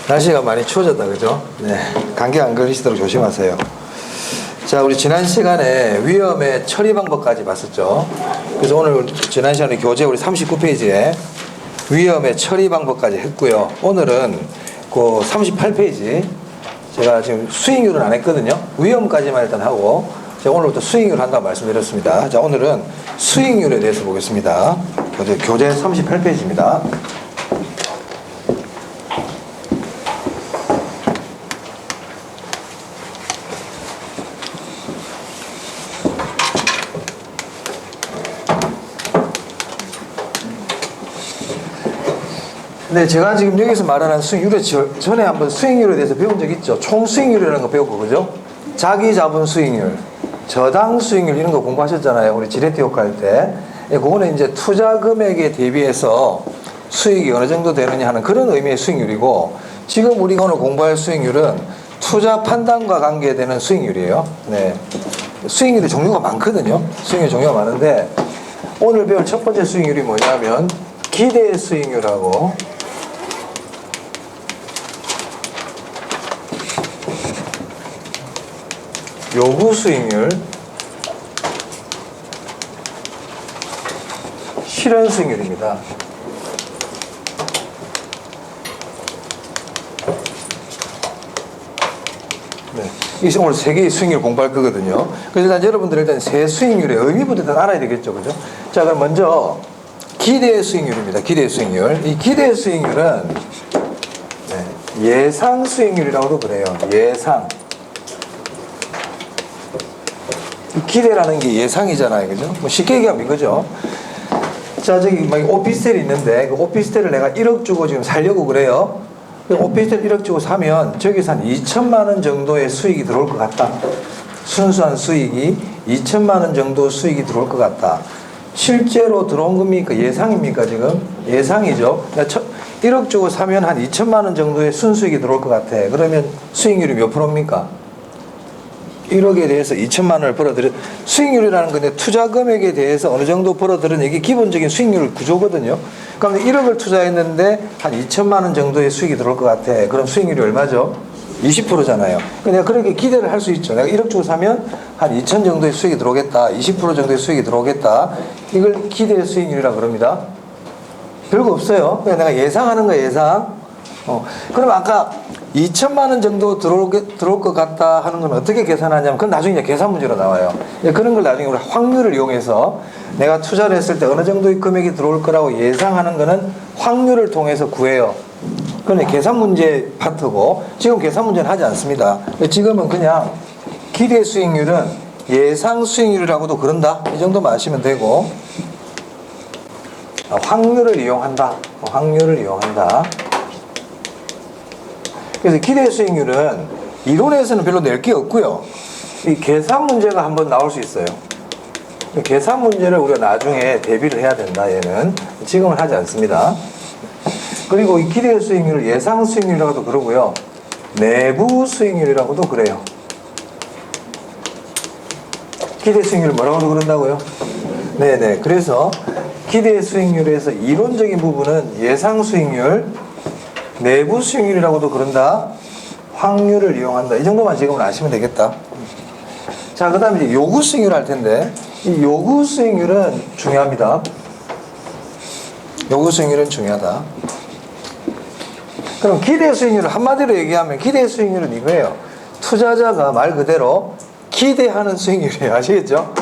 날씨가 많이 추워졌다, 그죠? 네. 감기 안 걸리시도록 조심하세요. 자, 우리 지난 시간에 위험의 처리 방법까지 봤었죠. 그래서 오늘 지난 시간에 교재 우리 39페이지에 위험의 처리 방법까지 했고요. 오늘은 그 38페이지 제가 지금 수익률은 안 했거든요. 위험까지만 일단 하고 제가 오늘부터 수익률 한다고 말씀드렸습니다. 자, 오늘은 수익률에 대해서 보겠습니다. 교재 38페이지입니다. 네, 제가 지금 여기서 말하는 수익률에 전에 한번 수익률에 대해서 배운 적 있죠. 총 수익률이라는 거 배웠고, 그죠? 자기 자본 수익률, 저당 수익률 이런 거 공부하셨잖아요. 우리 지레티 효과 할 때. 그거는 이제 투자 금액에 대비해서 수익이 어느 정도 되느냐 하는 그런 의미의 수익률이고, 지금 우리가 오늘 공부할 수익률은 투자 판단과 관계되는 수익률이에요. 네. 수익률이 종류가 많거든요. 수익률 종류가 많은데, 오늘 배울 첫 번째 수익률이 뭐냐면, 기대 수익률하고, 요구 수익률, 실현 수익률입니다. 네. 이게 오늘 세 개의 수익률 공부할 거거든요. 그래서 일단 여러분들 일단 세 수익률의 의미부터 일단 알아야 되겠죠, 그죠? 자, 그럼 먼저 기대 수익률입니다. 기대 수익률. 이 기대 수익률은 예상 수익률이라고도 그래요. 예상. 기대라는 게 예상이잖아요, 그죠? 뭐 쉽게 얘기하면 이거죠. 자, 저기 막 오피스텔이 있는데 그 오피스텔을 내가 1억 주고 지금 살려고 그래요. 오피스텔 1억 주고 사면 저기서 한 2천만 원 정도의 수익이 들어올 것 같다. 순수한 수익이 2천만 원 정도 수익이 들어올 것 같다. 실제로 들어온 겁니까? 예상입니까, 지금? 예상이죠. 1억 주고 사면 한 2천만 원 정도의 순수익이 들어올 것 같아. 그러면 수익률이 몇 프로입니까? 1억에 대해서 2천만 원을 벌어들여, 수익률이라는 건데 투자 금액에 대해서 어느 정도 벌어들은 이게 기본적인 수익률 구조거든요. 그럼 1억을 투자했는데 한 2천만 원 정도의 수익이 들어올 것 같아. 그럼 수익률이 얼마죠? 20%잖아요. 내가 그렇게 기대를 할 수 있죠. 내가 1억 주고 사면 한 2천 정도의 수익이 들어오겠다. 20% 정도의 수익이 들어오겠다. 이걸 기대 수익률이라고 그럽니다. 별거 없어요. 그냥 내가 예상하는 거예요, 예상. 그럼 아까 2천만 원 정도 들어올 것 같다 하는 건 어떻게 계산하냐면, 그건 나중에 계산 문제로 나와요. 그런 걸 나중에 우리 확률을 이용해서 내가 투자를 했을 때 어느 정도의 금액이 들어올 거라고 예상하는 거는 확률을 통해서 구해요. 그건 계산 문제 파트고, 지금 계산 문제는 하지 않습니다. 지금은 그냥 기대 수익률은 예상 수익률이라고도 그런다. 이 정도만 아시면 되고, 확률을 이용한다. 확률을 이용한다. 그래서 기대 수익률은 이론에서는 별로 낼 게 없고요. 이 계산 문제가 한번 나올 수 있어요. 계산 문제를 우리가 나중에 대비를 해야 된다. 얘는 지금은 하지 않습니다. 그리고 이 기대 수익률을 예상 수익률이라고도 그러고요. 내부 수익률이라고도 그래요. 기대 수익률을 뭐라고도 그런다고요? 네네. 그래서 기대 수익률에서 이론적인 부분은 예상 수익률, 내부 수익률이라고도 그런다. 확률을 이용한다. 이 정도만 지금은 아시면 되겠다. 자, 그 다음에 이제 요구 수익률 할 텐데, 이 요구 수익률은 중요합니다. 요구 수익률은 중요하다. 그럼 기대 수익률을 한마디로 얘기하면 기대 수익률은 이거예요. 투자자가 말 그대로 기대하는 수익률이에요. 아시겠죠?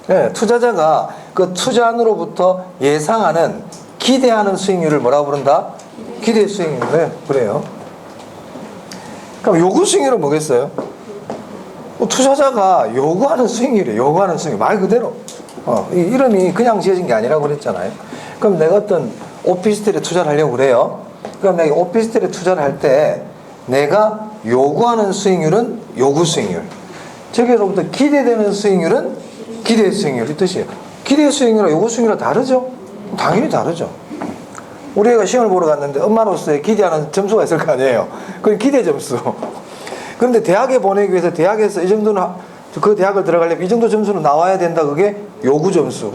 네, 투자자가 그 투자안으로부터 예상하는, 기대하는 수익률을 뭐라고 부른다? 기대 수익률. 네, 그래요. 그럼 요구 수익률은 뭐겠어요? 투자자가 요구하는 수익률이에요. 요구하는 수익률. 말 그대로. 이 이름이 그냥 지어진 게 아니라고 그랬잖아요. 그럼 내가 어떤 오피스텔에 투자를 하려고 그래요. 그럼 내가 오피스텔에 투자를 할 때 내가 요구하는 수익률은 요구 수익률. 저기로부터 기대되는 수익률은 기대 수익률. 이 뜻이에요. 기대 수익률과 요구 수익률은 다르죠? 당연히 다르죠. 우리 애가 시험을 보러 갔는데 엄마로서의 기대하는 점수가 있을 거 아니에요. 그건 기대 점수. 그런데 대학에 보내기 위해서 대학에서 이 정도는, 그 대학을 들어가려면 이 정도 점수는 나와야 된다. 그게 요구 점수.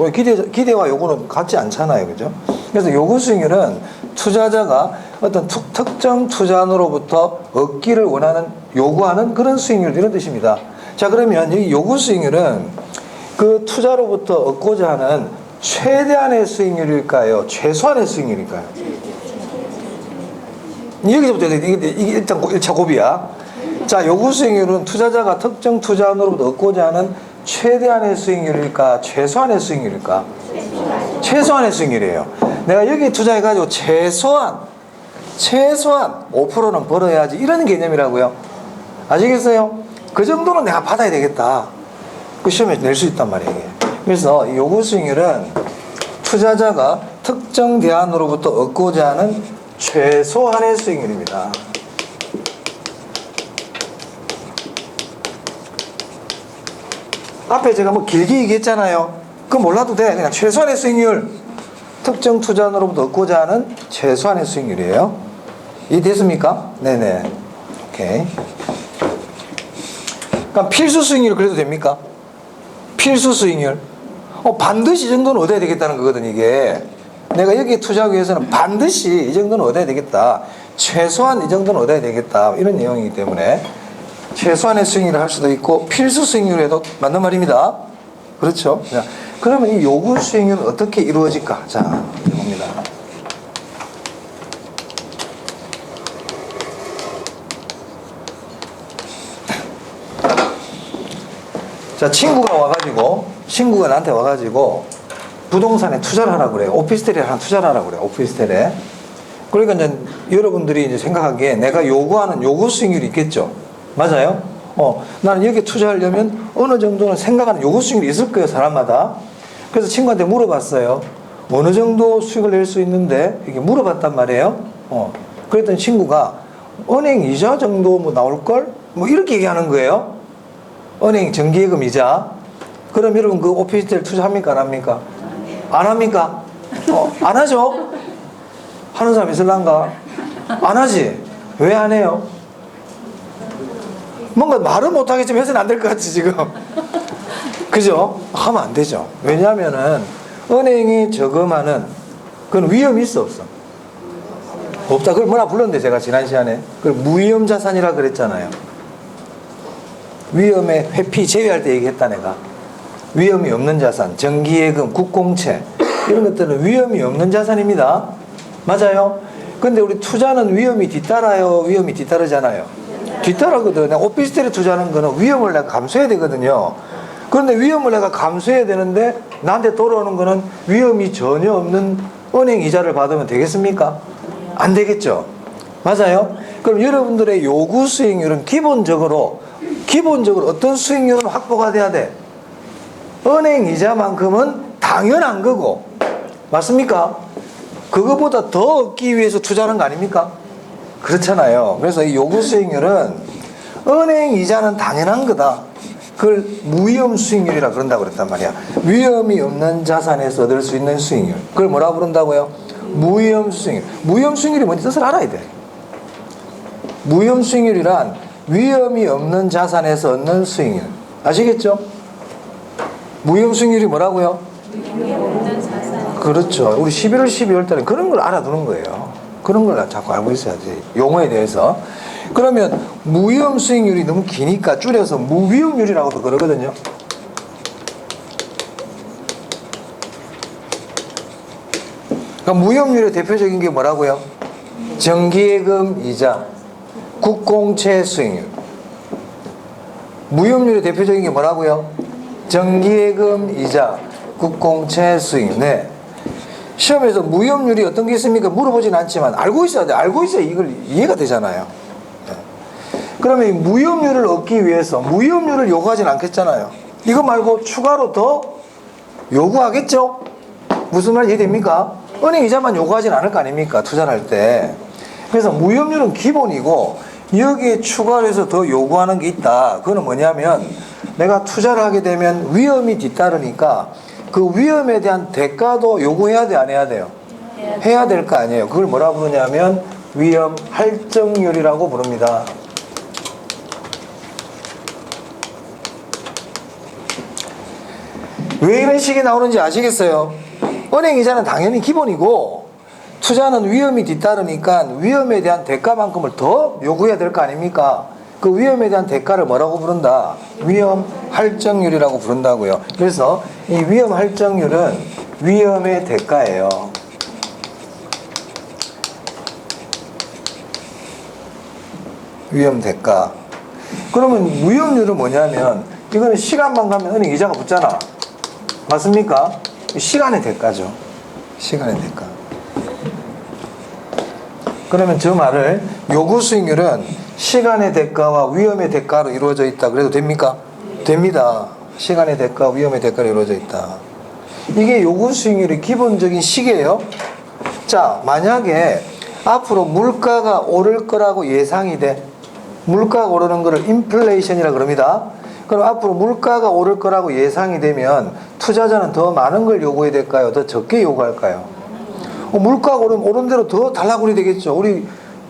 기대와 요구는 같지 않잖아요. 그죠? 그래서 요구 수익률은 투자자가 어떤 특정 투자원으로부터 얻기를 원하는, 요구하는 그런 수익률, 이런 뜻입니다. 자, 그러면 이 요구 수익률은 그 투자로부터 얻고자 하는 최대한의 수익률일까요? 최소한의 수익률일까요? 여기서부터 이게 일단 1차 고비야. 자, 요구 수익률은 투자자가 특정 투자원으로부터 얻고자 하는 최대한의 수익률일까? 최소한의 수익률일까? 최소한의 수익률이에요. 내가 여기 투자해가지고 최소한 5%는 벌어야지, 이런 개념이라고요. 아시겠어요? 그 정도는 내가 받아야 되겠다. 그 시험에 낼 수 있단 말이에요. 그래서 이 요구 수익률은 투자자가 특정 대안으로부터 얻고자 하는 최소한의 수익률입니다. 앞에 제가 뭐 길게 얘기했잖아요. 그거 몰라도 돼. 그냥 최소한의 수익률. 특정 투자원으로부터 얻고자 하는 최소한의 수익률이에요. 이해됐습니까? 네네. 오케이. 그러니까 필수 수익률 그래도 됩니까? 필수 수익률. 반드시 이 정도는 얻어야 되겠다는 거거든, 이게. 내가 여기에 투자하기 위해서는 반드시 이 정도는 얻어야 되겠다. 최소한 이 정도는 얻어야 되겠다. 이런 내용이기 때문에 최소한의 수익률을 할 수도 있고 필수 수익률에도 맞는 말입니다. 그렇죠? 자, 그러면 이 요구 수익률은 어떻게 이루어질까? 자, 봅니다. 자, 친구가 나한테 와가지고 부동산에 투자를 하라고 그래요. 오피스텔에 하나 투자를 하라고 그래요. 오피스텔에. 그러니까 이제 여러분들이 이제 생각하기에 내가 요구하는 요구 수익률이 있겠죠. 맞아요? 나는 여기 투자하려면 어느 정도는 생각하는 요구 수익률이 있을 거예요, 사람마다. 그래서 친구한테 물어봤어요. 어느 정도 수익을 낼 수 있는데, 이렇게 물어봤단 말이에요. 그랬더니 친구가 은행 이자 정도 뭐 나올걸? 뭐 이렇게 얘기하는 거예요. 은행 정기예금 이자. 그럼 여러분 그 오피스텔 투자합니까? 안 합니까? 안 합니까? 안 하죠? 하는 사람 있을란가? 안 하지? 왜 안 해요? 뭔가 말은 못하겠지만 해서는 안 될 것 같지, 지금. 그죠? 하면 안 되죠. 왜냐하면은 은행이 저금하는 그건 위험이 있어, 없어? 없다. 그걸 뭐라 불렀는데, 제가 지난 시간에. 그걸 무위험 자산이라 그랬잖아요. 위험에 회피 제외할 때 얘기했다, 내가. 위험이 없는 자산, 정기예금, 국공채, 이런 것들은 위험이 없는 자산입니다. 맞아요? 근데 우리 투자는 위험이 뒤따라요? 위험이 뒤따르잖아요. 뒤따르거든. 오피스텔에 투자하는 거는 위험을 내가 감수해야 되거든요. 그런데 위험을 내가 감수해야 되는데 나한테 돌아오는 거는 위험이 전혀 없는 은행 이자를 받으면 되겠습니까? 안 되겠죠. 맞아요? 그럼 여러분들의 요구 수익률은 기본적으로 어떤 수익률은 확보가 돼야 돼? 은행 이자만큼은 당연한 거고, 맞습니까? 그거보다 더 얻기 위해서 투자하는 거 아닙니까? 그렇잖아요. 그래서 이 요구 수익률은 은행 이자는 당연한 거다. 그걸 무위험 수익률이라 그런다고 그랬단 말이야. 위험이 없는 자산에서 얻을 수 있는 수익률. 그걸 뭐라고 부른다고요? 무위험 수익률. 무위험 수익률이 뭔지 뜻을 알아야 돼. 무위험 수익률이란 위험이 없는 자산에서 얻는 수익률. 아시겠죠? 무위험 수익률이 뭐라고요? 위험이 없는 자산. 그렇죠. 우리 11월, 12월 달에 그런 걸 알아두는 거예요. 그런 걸 자꾸 알고 있어야지. 용어에 대해서. 그러면 무위험 수익률이 너무 기니까 줄여서 무위험률이라고도 그러거든요. 그러니까 무위험률의 대표적인 게 뭐라고요? 정기예금 이자, 국공채 수익률. 무위험률의 대표적인 게 뭐라고요? 정기예금 이자, 국공채 수익률. 네. 시험에서 무위험률이 어떤 게 있습니까? 물어보진 않지만 알고 있어야 돼. 알고 있어야 이걸 이해가 되잖아요. 네. 그러면 이 무위험률을 얻기 위해서 무위험률을 요구하진 않겠잖아요. 이거 말고 추가로 더 요구하겠죠? 무슨 말인지 이해됩니까? 은행 이자만 요구하진 않을 거 아닙니까? 투자를 할 때. 그래서 무위험률은 기본이고 여기에 추가로 해서 더 요구하는 게 있다. 그거는 뭐냐면 내가 투자를 하게 되면 위험이 뒤따르니까 그 위험에 대한 대가도 요구해야 돼, 안 해야 돼요? 해야 될 거 아니에요. 그걸 뭐라고 부르냐면 위험 할증률이라고 부릅니다. 왜 이런 식이 나오는지 아시겠어요? 은행 이자는 당연히 기본이고 투자는 위험이 뒤따르니까 위험에 대한 대가만큼을 더 요구해야 될 거 아닙니까? 그 위험에 대한 대가를 뭐라고 부른다? 위험 할증률이라고 부른다고요. 그래서 이 위험 할증률은 위험의 대가예요. 위험 대가. 그러면 위험률은 뭐냐면 이거는 시간만 가면 은행 이자가 붙잖아. 맞습니까? 시간의 대가죠. 시간의 대가. 그러면 저 말을 요구 수익률은 시간의 대가와 위험의 대가로 이루어져 있다. 그래도 됩니까? 됩니다. 시간의 대가, 위험의 대가로 이루어져 있다. 이게 요구 수익률의 기본적인 식이에요. 자, 만약에 앞으로 물가가 오를 거라고 예상이 돼. 물가가 오르는 거를 인플레이션이라고 그럽니다. 그럼 앞으로 물가가 오를 거라고 예상이 되면 투자자는 더 많은 걸 요구해야 될까요? 더 적게 요구할까요? 물가가 오른 대로 더 달라고 그래야 되겠죠. 우리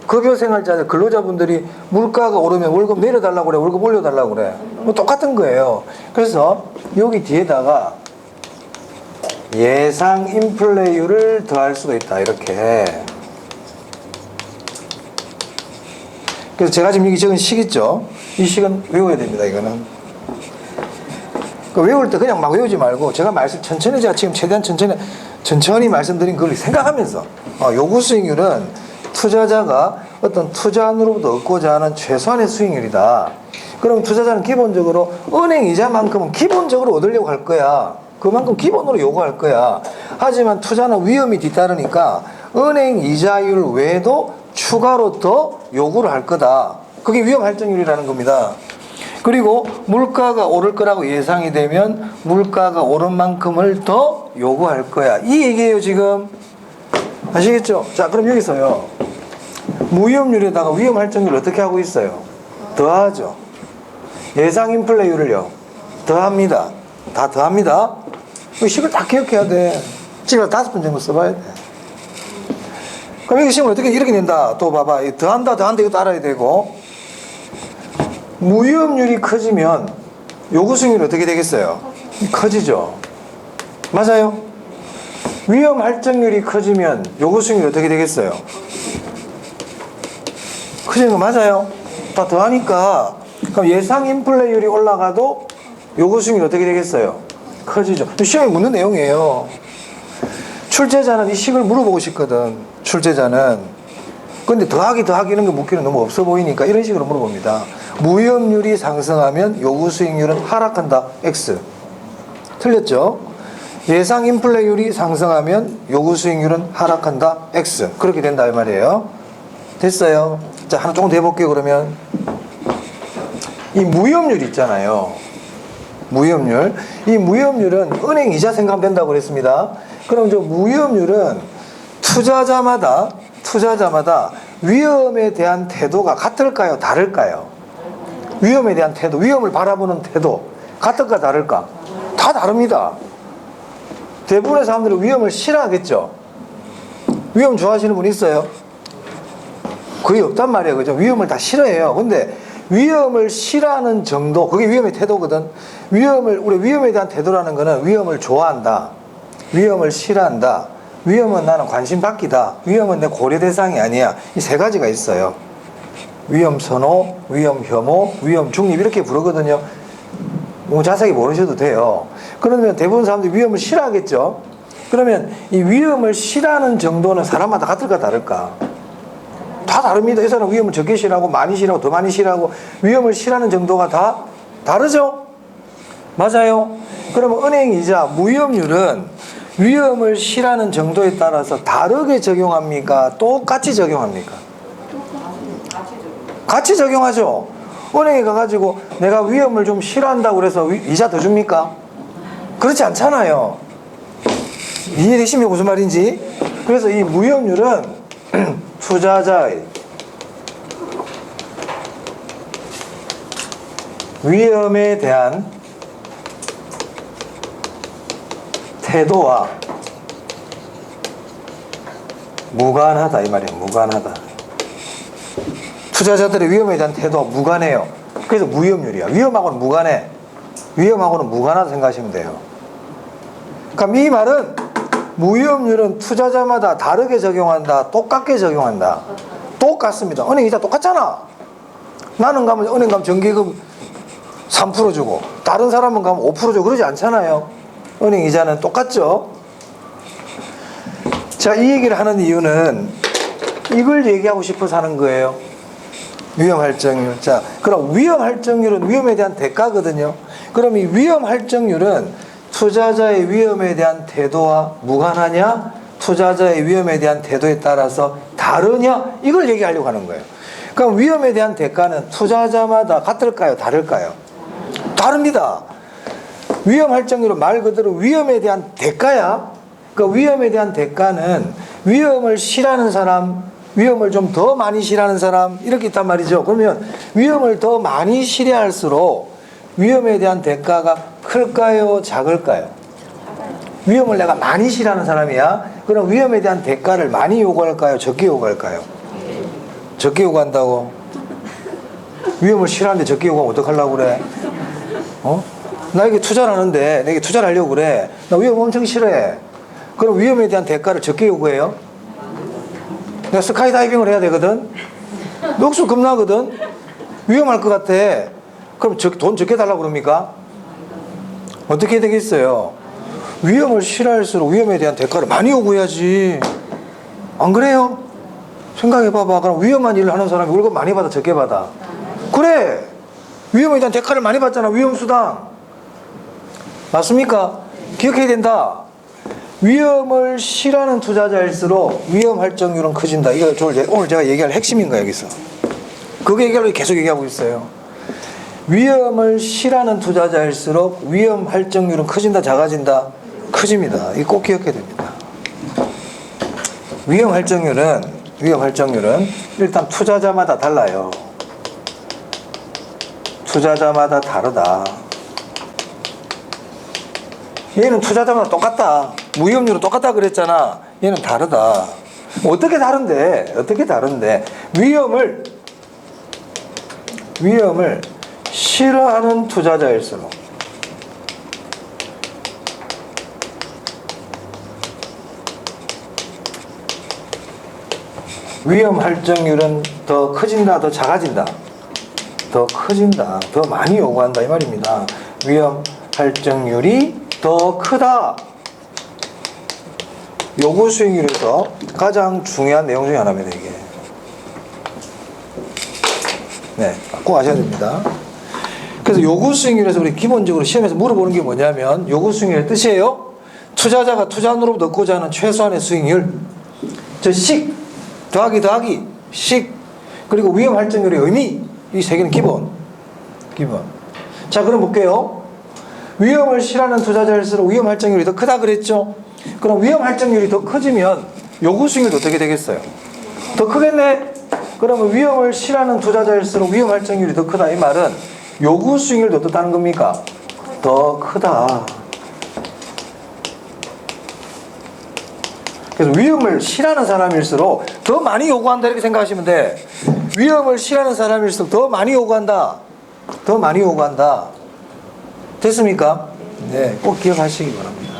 급여생활자들, 근로자분들이 물가가 오르면 월급 내려달라고 그래, 월급 올려달라고 그래. 똑같은 거예요. 그래서 여기 뒤에다가 예상 인플레이율을 더할 수도 있다. 이렇게. 그래서 제가 지금 여기 적은 식 있죠. 이 식은 외워야 됩니다. 이거는. 외울 때 그냥 막 외우지 말고 제가 천천히 제가 지금 최대한 천천히 말씀드린 그걸 생각하면서 요구 수익률은 투자자가 어떤 투자안으로부터 얻고자 하는 최소한의 수익률이다. 그럼 투자자는 기본적으로 은행 이자만큼은 기본적으로 얻으려고 할 거야. 그만큼 기본으로 요구할 거야. 하지만 투자는 위험이 뒤따르니까 은행 이자율 외에도 추가로 더 요구를 할 거다. 그게 위험 할증률이라는 겁니다. 그리고 물가가 오를 거라고 예상이 되면 물가가 오른 만큼을 더 요구할 거야. 이 얘기예요, 지금. 아시겠죠? 자, 그럼 여기서요. 무위험률에다가 위험 할증률을 어떻게 하고 있어요? 더하죠. 예상 인플레이율을요. 더합니다. 다 더합니다. 이 식을 딱 기억해야 돼. 지금 5번 정도 써봐야 돼. 그럼 여기 식을 어떻게 이렇게 낸다. 또 봐봐. 더한다, 이것도 알아야 되고. 무위험률이 커지면 요구 수익률이 어떻게 되겠어요? 커지죠. 맞아요? 위험 할증률이 커지면 요구 수익률이 어떻게 되겠어요? 커지는 거 맞아요? 다 더하니까. 그럼 예상 인플레이율이 올라가도 요구 수익률이 어떻게 되겠어요? 커지죠. 시험에 묻는 내용이에요. 출제자는 이 식을 물어보고 싶거든. 출제자는. 근데 더하기 이런 거 묻기는 너무 없어 보이니까 이런 식으로 물어봅니다. 무위험률이 상승하면 요구 수익률은 하락한다. X. 틀렸죠? 예상 인플레이율이 상승하면 요구 수익률은 하락한다. X. 그렇게 된다 이 말이에요. 됐어요? 자, 하나 조금 더 해볼게요. 그러면 이 무위험률 있잖아요. 무위험률. 이 무위험률은 은행 이자 생각하면 된다고 그랬습니다. 그럼 저 무위험률은 투자자마다 위험에 대한 태도가 같을까요? 다를까요? 위험에 대한 태도, 위험을 바라보는 태도 같을까 다를까? 다 다릅니다. 대부분의 사람들은 위험을 싫어하겠죠. 위험 좋아하시는 분 있어요? 거의 없단 말이에요. 그죠? 위험을 다 싫어해요. 근데 위험을 싫어하는 정도, 그게 위험의 태도거든. 우리 위험에 대한 태도라는 거는 위험을 좋아한다. 위험을 싫어한다. 위험은 나는 관심 받기다. 위험은 내 고려 대상이 아니야. 이 세 가지가 있어요. 위험 선호, 위험 혐오, 위험 중립 이렇게 부르거든요. 너무 자세히 모르셔도 돼요. 그러면 대부분 사람들이 위험을 싫어하겠죠. 그러면 이 위험을 싫어하는 정도는 사람마다 같을까 다를까? 다 다릅니다. 이 사람은 위험을 적게 싫어하고 많이 싫어하고 더 많이 싫어하고 위험을 싫어하는 정도가 다 다르죠? 맞아요. 그러면 은행이자 무위험률은 위험을 싫어하는 정도에 따라서 다르게 적용합니까? 똑같이 적용합니까? 같이 적용하죠. 은행에 가가지고 내가 위험을 좀 싫어한다고 그래서 이자 더 줍니까? 그렇지 않잖아요. 이해되시면 무슨 말인지? 그래서 이 무위험률은 투자자의 위험에 대한 태도와 무관하다 이 말이에요. 무관하다. 투자자들의 위험에 대한 태도와 무관해요. 그래서 무위험률이야. 위험하고는 무관해. 위험하고는 무관하다 생각하시면 돼요. 그러니까 이 말은 무위험률은 투자자마다 다르게 적용한다, 똑같게 적용한다. 똑같습니다. 은행이자 똑같잖아. 나는 가면 은행 가면 정기금 3% 주고 다른 사람은 가면 5% 주고 그러지 않잖아요. 은행 이자는 똑같죠. 자, 이 얘기를 하는 이유는 이걸 얘기하고 싶어서 하는 거예요. 위험 할증률. 자, 그럼 위험 할증률은 위험에 대한 대가거든요. 그럼 이 위험 할증률은 투자자의 위험에 대한 태도와 무관하냐, 투자자의 위험에 대한 태도에 따라서 다르냐, 이걸 얘기하려고 하는 거예요. 그럼 위험에 대한 대가는 투자자마다 같을까요, 다를까요? 다릅니다. 위험 할증률은 말 그대로 위험에 대한 대가야. 그 위험에 대한 대가는 위험을 싫어하는 사람, 위험을 좀 더 많이 싫어하는 사람, 이렇게 있단 말이죠. 그러면 위험을 더 많이 싫어할수록 위험에 대한 대가가 클까요, 작을까요? 위험을 내가 많이 싫어하는 사람이야. 그럼 위험에 대한 대가를 많이 요구할까요, 적게 요구할까요? 적게 요구한다고? 위험을 싫어하는데 적게 요구하면 어떡하려고 그래? 나에게 투자를 하는데 내게 투자를 하려고 그래. 나 위험 엄청 싫어해. 그럼 위험에 대한 대가를 적게 요구해요? 내가 스카이다이빙을 해야 되거든? 녹수 겁나거든? 위험할 것 같아. 그럼 돈 적게 달라고 그럽니까? 어떻게 해야 되겠어요? 위험을 싫어할수록 위험에 대한 대가를 많이 요구해야지. 안 그래요? 생각해봐봐. 그럼 위험한 일을 하는 사람이 월급 많이 받아, 적게 받아? 그래! 위험에 대한 대가를 많이 받잖아. 위험수당. 맞습니까? 기억해야 된다. 위험을 싫어하는 투자자일수록 위험 할증률은 커진다. 이거 오늘 제가 얘기할 핵심인 거야, 여기서. 그거 얘기하려고 계속 얘기하고 있어요. 위험을 싫어하는 투자자일수록 위험 할증률은 커진다, 작아진다? 커집니다. 이거 꼭 기억해야 됩니다. 위험 할증률은 일단 투자자마다 달라요. 투자자마다 다르다. 얘는 투자자마다 똑같다. 무위험률은 똑같다 그랬잖아. 얘는 다르다. 어떻게 다른데? 위험을 싫어하는 투자자일수록 위험 할증률은 더 커진다, 더 작아진다? 더 커진다, 더 많이 요구한다, 이 말입니다. 위험 할증률이 더 크다. 요구 수익률에서 가장 중요한 내용 중에 하나입니다, 이게. 네, 꼭 아셔야 됩니다. 그래서 요구 수익률에서 우리 기본적으로 시험에서 물어보는 게 뭐냐면, 요구 수익률의 뜻이에요. 투자자가 투자원으로부터 얻고자 하는 최소한의 수익률. 식, 더하기, 식, 그리고 위험 할증률의 의미. 이 세 개는 기본. 자, 그럼 볼게요. 위험을 싫어하는 투자자일수록 위험 할증률이 더 크다 그랬죠? 그럼 위험 할증률이 더 커지면 요구 수익률도 어떻게 되겠어요? 더 크겠네? 그러면 위험을 싫어하는 투자자일수록 위험 할증률이 더 크다, 이 말은 요구 수익률도 어떻다는 겁니까? 더 크다. 그래서 위험을 싫어하는 사람일수록 더 많이 요구한다, 이렇게 생각하시면 돼. 위험을 싫어하는 사람일수록 더 많이 요구한다. 됐습니까? 네, 꼭 기억하시기 바랍니다.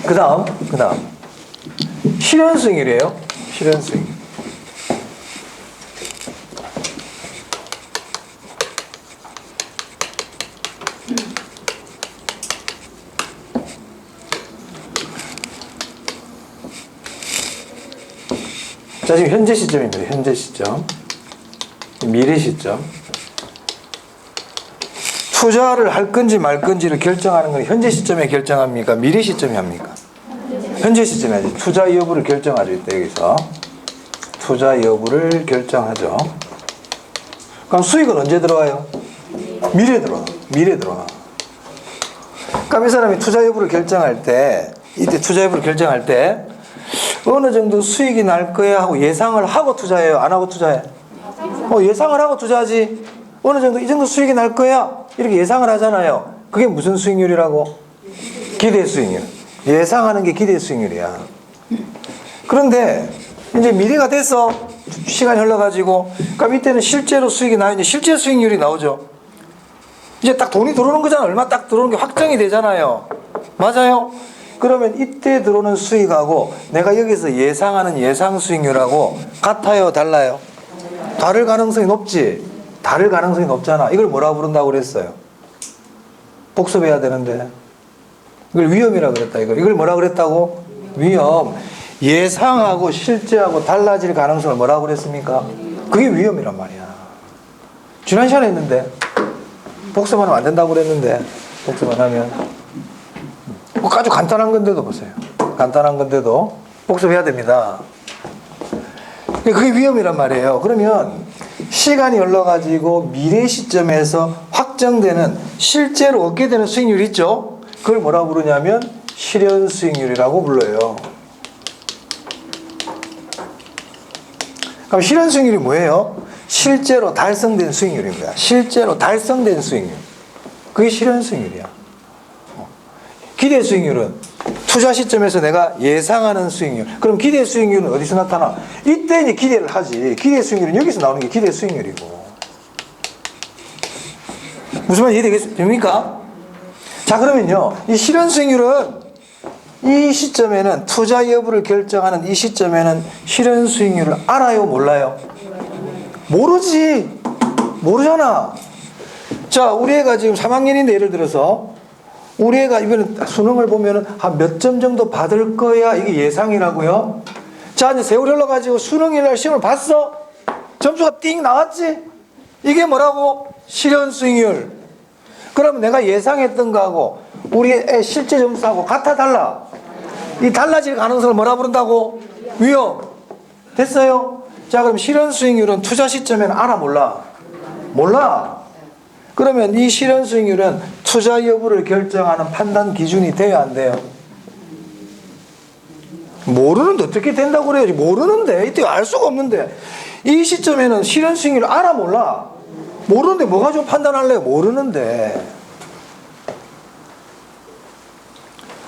그 다음 실현수익률이에요. 실현수익. 자, 지금 현재 시점입니다. 현재 시점. 미래 시점. 투자를 할 건지 말 건지를 결정하는 건 현재 시점에 결정합니까? 미래 시점에 합니까? 현재 시점에 하지. 투자 여부를 결정하죠. 이때 여기서. 투자 여부를 결정하죠. 그럼 수익은 언제 들어와요? 미래 들어와. 그럼 이 사람이 투자 여부를 결정할 때, 어느 정도 수익이 날 거야 하고 예상을 하고 투자해요? 안 하고 투자해? 예상을 하고 투자하지. 어느 정도 이 정도 수익이 날 거야 이렇게 예상을 하잖아요. 그게 무슨 수익률이라고? 기대 수익률. 예상하는 게 기대 수익률이야. 그런데 이제 미래가 됐어. 시간이 흘러가지고. 그럼 이때는 실제로 수익이 나요. 이제 실제 수익률이 나오죠. 이제 딱 돈이 들어오는 거잖아. 얼마 딱 들어오는 게 확정이 되잖아요. 맞아요? 그러면 이때 들어오는 수익하고 내가 여기서 예상하는 예상 수익률하고 같아요? 달라요? 다를 가능성이 높지? 다를 가능성이 높잖아. 이걸 뭐라고 부른다고 그랬어요? 복습해야 되는데. 이걸 위험이라고 그랬다. 이걸 뭐라고 그랬다고? 위험. 예상하고 실제하고 달라질 가능성을 뭐라고 그랬습니까? 그게 위험이란 말이야. 지난 시간에 했는데 복습하면 안 된다고 그랬는데 복습 안 하면 아주 간단한 건데도 보세요. 간단한 건데도 복습해야 됩니다. 그게 위험이란 말이에요. 그러면 시간이 흘러가지고 미래 시점에서 확정되는 실제로 얻게 되는 수익률이 있죠. 그걸 뭐라고 부르냐면 실현 수익률이라고 불러요. 그럼 실현 수익률이 뭐예요? 실제로 달성된 수익률인 거야. 실제로 달성된 수익률. 그게 실현 수익률이야. 기대 수익률은 투자 시점에서 내가 예상하는 수익률. 그럼 기대 수익률은 어디서 나타나? 이때 이제 기대를 하지. 기대 수익률은 여기서 나오는 게 기대 수익률이고. 무슨 말 이해됩니까? 자, 그러면요. 이 실현 수익률은 이 시점에는 투자 여부를 결정하는 이 시점에는 실현 수익률을 알아요? 몰라요? 모르지. 모르잖아. 자, 우리 애가 지금 3학년인데 예를 들어서 우리 애가 이번에 수능을 보면은 한 몇 점 정도 받을 거야. 이게 예상이라고요. 자, 이제 세월이 흘러가지고 수능일 날 시험을 봤어. 점수가 띵 나왔지. 이게 뭐라고? 실현 수익률. 그러면 내가 예상했던 거하고 우리 애 실제 점수하고 같아 달라? 이 달라질 가능성을 뭐라 부른다고? 위험. 됐어요? 자, 그럼 실현 수익률은 투자 시점에는 알아 몰라? 몰라. 그러면 이 실현 수익률은 투자 여부를 결정하는 판단 기준이 돼야 안 돼요? 모르는데 어떻게 된다고 그래야지. 모르는데 이때 알 수가 없는데 이 시점에는 실현 수익률을 알아 몰라? 모르는데 뭐 가지고 판단할래요? 모르는데.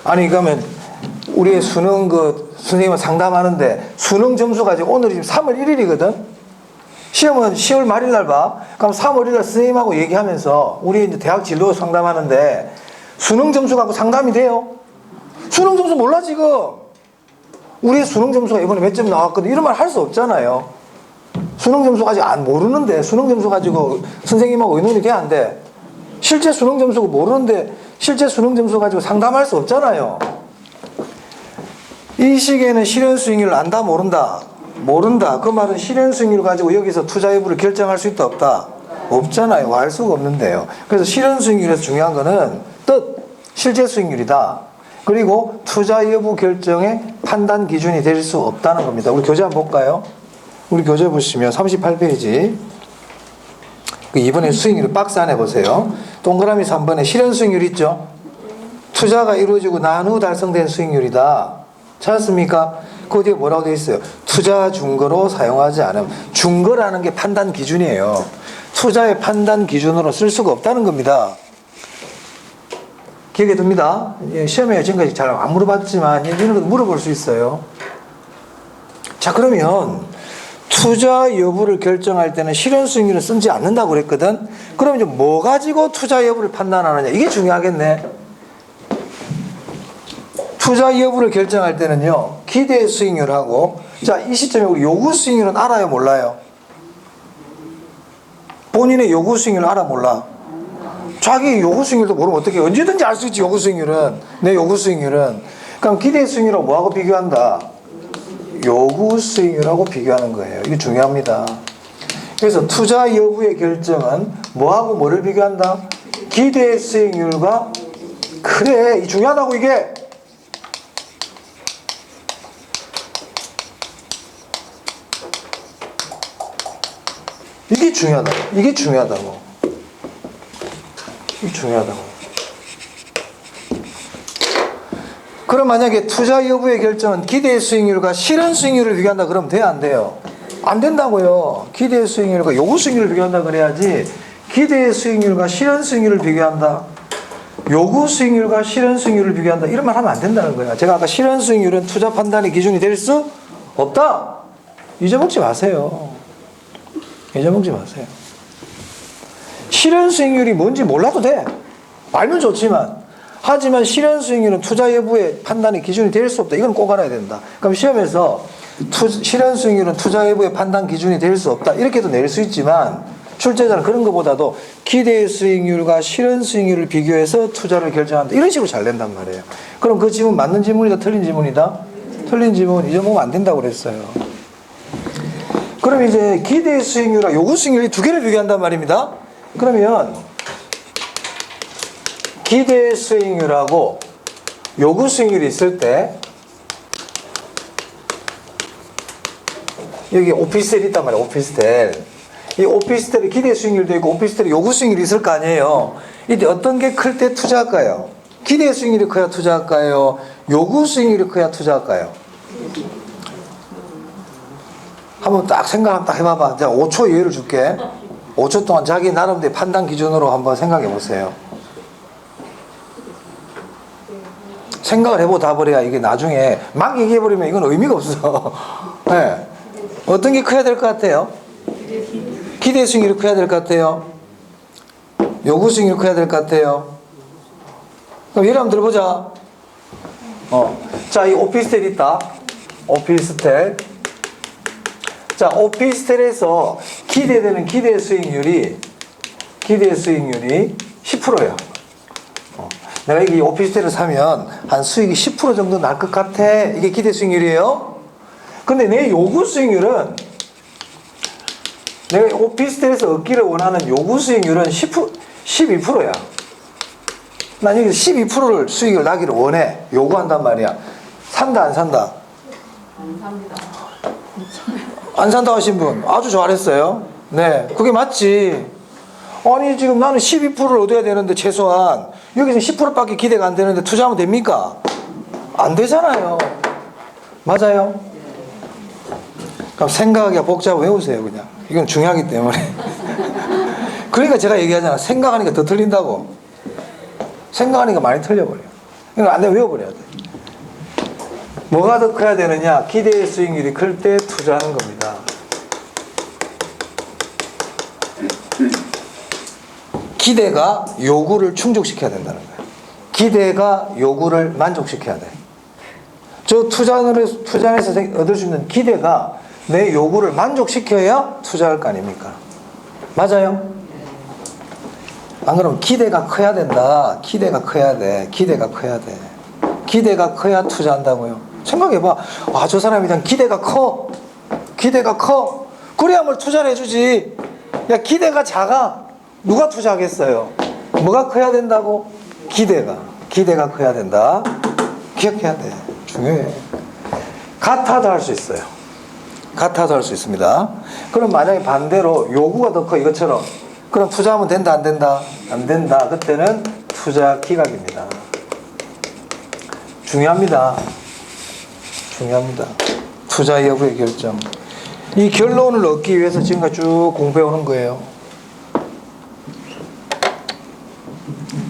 아니 그러면 우리의 수능 선생님은 상담하는데 수능 점수 가지고 오늘이 지금 3월 1일이거든. 시험은 10월 말일 날 봐. 그럼 3월 1일 날 선생님하고 얘기하면서 우리 이제 대학 진로 상담하는데 수능 점수 갖고 상담이 돼요? 수능 점수 몰라 지금. 우리의 수능 점수가 이번에 몇 점 나왔거든. 이런 말 할 수 없잖아요. 수능 점수 가지고 안 모르는데 수능 점수 가지고 선생님하고 의논이 돼 안 돼? 실제 수능 점수가 모르는데 실제 수능 점수 가지고 상담할 수 없잖아요. 이 시기에는 실현 수익률을 안다 모른다? 모른다. 그 말은 실현 수익률을 가지고 여기서 투자 여부를 결정할 수 있다 없다? 없잖아요. 알 수가 없는데요. 그래서 실현 수익률에서 중요한 거는 뜻, 실제 수익률이다. 그리고 투자 여부 결정의 판단 기준이 될 수 없다는 겁니다. 우리 교재 한번 볼까요? 우리 교재 보시면 38페이지. 이번에 수익률 박스 안에 보세요. 동그라미 3번에 실현 수익률 있죠? 투자가 이루어지고 난 후 달성된 수익률이다. 찾았습니까? 그 뒤에 뭐라고 되어 있어요? 투자 준거로 사용하지 않음. 준거라는 게 판단 기준이에요. 투자의 판단 기준으로 쓸 수가 없다는 겁니다. 기억에 듭니다. 시험에 지금까지 잘 안 물어봤지만 이런 것도 물어볼 수 있어요. 자, 그러면 투자 여부를 결정할 때는 실현 수익률을 쓰지 않는다고 그랬거든. 그럼 이제 뭐 가지고 투자 여부를 판단하느냐? 이게 중요하겠네. 투자 여부를 결정할 때는요, 기대 수익률하고, 자, 이 시점에 우리 요구 수익률은 알아요, 몰라요? 본인의 요구 수익률을 알아, 몰라? 자기 요구 수익률도 모르면 어떻게, 언제든지 알 수 있지, 요구 수익률은. 내 요구 수익률은. 그럼 기대 수익률하고 뭐하고 비교한다? 요구 수익률하고 비교하는 거예요. 이게 중요합니다. 그래서 투자 여부의 결정은 뭐하고 뭐를 비교한다? 기대 수익률과, 그래, 이 중요하다고 이게. 이게 중요하다고. 이게 중요하다고. 이게 중요하다고. 그럼 만약에 투자 여부의 결정은 기대 수익률과 실현 수익률을 비교한다 그러면 돼요, 안 돼요? 안 된다고요. 기대 수익률과 요구 수익률을 비교한다 그래야지. 기대 수익률과 실현 수익률을 비교한다, 요구 수익률과 실현 수익률을 비교한다, 이런 말 하면 안 된다는 거야. 제가 아까 실현 수익률은 투자 판단의 기준이 될 수 없다. 잊어먹지 마세요. 잊어먹지 마세요. 실현 수익률이 뭔지 몰라도 돼. 알면 좋지만 하지만 실현 수익률은 투자 여부의 판단의 기준이 될 수 없다. 이건 꼭 알아야 된다. 그럼 시험에서 실현 수익률은 투자 여부의 판단 기준이 될 수 없다. 이렇게도 낼 수 있지만 출제자는 그런 것보다도 기대 수익률과 실현 수익률을 비교해서 투자를 결정한다. 이런 식으로 잘 낸단 말이에요. 그럼 그 지문 맞는 지문이다, 틀린 지문이다? 틀린 지문. 잊어먹으면 안 된다고 그랬어요. 그럼 이제 기대 수익률과 요구 수익률 이 두 개를 비교한단 말입니다. 그러면 기대 수익률하고 요구 수익률이 있을 때 여기 오피스텔이 있단 말이에요. 오피스텔. 이 오피스텔에 기대 수익률도 있고 오피스텔에 요구 수익률이 있을 거 아니에요. 이때 어떤 게 클 때 투자할까요? 기대 수익률이 커야 투자할까요? 요구 수익률이 커야 투자할까요? 한번 딱 생각 딱 해봐봐. 제가 5초 예를 줄게. 5초 동안 자기 나름대로 판단 기준으로 한번 생각해 보세요. 생각을 해보고 답을 해야 이게 나중에 막 얘기해버리면 이건 의미가 없어. 네. 어떤 게 커야 될 것 같아요? 기대 수익률이 커야 될 것 같아요? 요구 수익률이 커야 될 것 같아요? 그럼 예를 한번 들어보자. 자, 이 오피스텔 있다. 오피스텔. 자, 오피스텔에서 기대되는 기대 수익률이 10%예요. 내가 이 오피스텔을 사면 한 수익이 10% 정도 날 것 같아. 이게 기대 수익률이에요. 근데 내 요구 수익률은 내가 오피스텔에서 얻기를 원하는 요구 수익률은 12%야. 난 여기 12%를 수익을 나기를 원해. 요구한단 말이야. 산다, 안 산다? 안 삽니다. 안 산다 하신 분 아주 잘했어요. 네, 그게 맞지. 아니 지금 나는 12%를 얻어야 되는데 최소한 여기서 10%밖에 기대가 안 되는데 투자하면 됩니까? 안 되잖아요. 맞아요? 그럼 생각하기가 복잡하고 외우세요. 그냥 이건 중요하기 때문에. 그러니까 제가 얘기하잖아. 생각하니까 더 틀린다고. 생각하니까 많이 틀려버려요. 그러니까 안 돼, 외워버려야 돼. 뭐가 더 커야 되느냐? 기대의 수익률이 클 때 투자하는 겁니다. 기대가 요구를 충족시켜야 된다는 거예요. 기대가 요구를 만족시켜야 돼. 저 투자에서 얻을 수 있는 기대가 내 요구를 만족시켜야 투자할 거 아닙니까? 맞아요? 안 그러면 기대가 커야 된다. 기대가 커야 돼. 기대가 커야 돼. 기대가 커야 투자한다고요. 생각해봐. 아, 저 사람이 그냥 기대가 커. 기대가 커. 그래야 뭘 투자를 해주지. 야, 기대가 작아. 누가 투자하겠어요? 뭐가 커야 된다고? 기대가 커야 된다. 기억해야 돼. 중요해. 같아도 할 수 있어요. 같아도 할 수 있습니다. 그럼 만약에 반대로 요구가 더 커, 이것처럼. 그럼 투자하면 된다, 안 된다? 안 된다. 그때는 투자 기각입니다. 중요합니다. 중요합니다. 투자 여부의 결정. 이 결론을 얻기 위해서 지금까지 쭉 공부해 오는 거예요.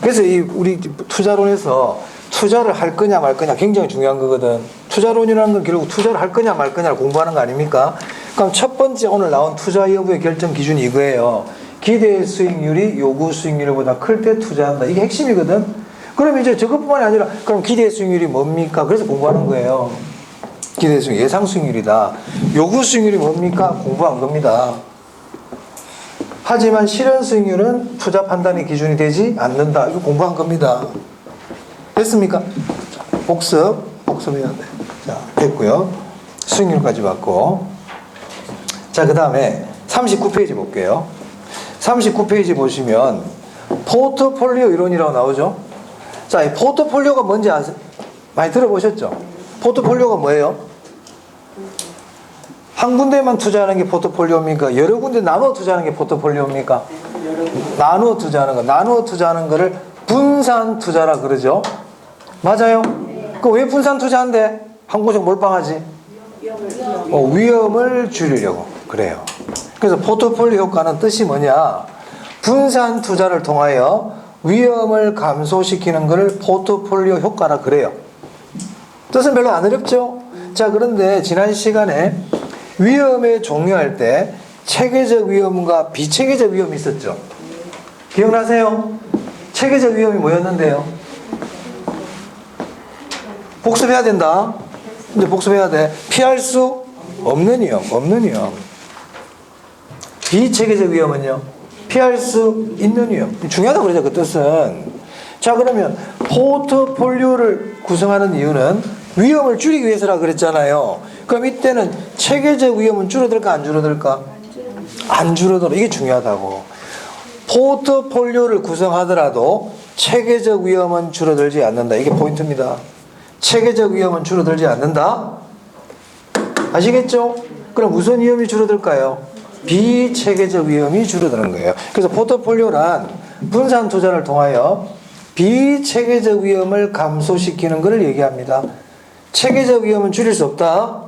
그래서 우리 투자론에서 투자를 할 거냐 말 거냐 굉장히 중요한 거거든. 투자론이라는 건 결국 투자를 할 거냐 말 거냐를 공부하는 거 아닙니까? 그럼 첫 번째 오늘 나온 투자 여부의 결정 기준이 이거예요. 기대 수익률이 요구 수익률보다 클 때 투자한다. 이게 핵심이거든. 그럼 이제 저것뿐만이 아니라 그럼 기대 수익률이 뭡니까? 그래서 공부하는 거예요. 기대 수익률 예상 수익률이다. 요구 수익률이 뭡니까? 공부한 겁니다. 하지만 실현 수익률은 투자 판단의 기준이 되지 않는다. 이거 공부한 겁니다. 됐습니까? 복습해야 돼. 자, 됐고요. 수익률까지 봤고. 자, 그 다음에 39페이지 볼게요. 39페이지 보시면 포트폴리오 이론이라고 나오죠. 자, 이 포트폴리오가 뭔지 아세요? 많이 들어보셨죠? 포트폴리오가 뭐예요? 한 군데만 투자하는 게 포트폴리오입니까? 여러 군데 나눠 투자하는 게 포트폴리오입니까? 나누어 투자하는 거. 나누어 투자하는 거를 분산 투자라 그러죠. 맞아요? 그 왜 분산 투자한대? 한 곳에 몰빵하지? 위험을 줄이려고 그래요. 그래서 포트폴리오 효과는 뜻이 뭐냐? 분산 투자를 통하여 위험을 감소시키는 것을 포트폴리오 효과라 그래요. 뜻은 별로 안 어렵죠? 자, 그런데 지난 시간에 위험에 종류할 때 체계적 위험과 비체계적 위험이 있었죠. 기억나세요? 체계적 위험이 뭐였는데요? 복습해야 된다. 이제 복습해야 돼. 피할 수 없는 위험, 없는 위험. 비체계적 위험은요? 피할 수 있는 위험. 중요하다고 그러죠, 그 뜻은. 자, 그러면 포트폴리오를 구성하는 이유는 위험을 줄이기 위해서라 그랬잖아요. 그럼 이때는 체계적 위험은 줄어들까, 안 줄어들까? 안 줄어들어. 이게 중요하다고. 포트폴리오를 구성하더라도 체계적 위험은 줄어들지 않는다. 이게 포인트입니다. 체계적 위험은 줄어들지 않는다. 아시겠죠? 그럼 무슨 위험이 줄어들까요? 비체계적 위험이 줄어드는 거예요. 그래서 포트폴리오란 분산 투자를 통하여 비체계적 위험을 감소시키는 것을 얘기합니다. 체계적 위험은 줄일 수 없다.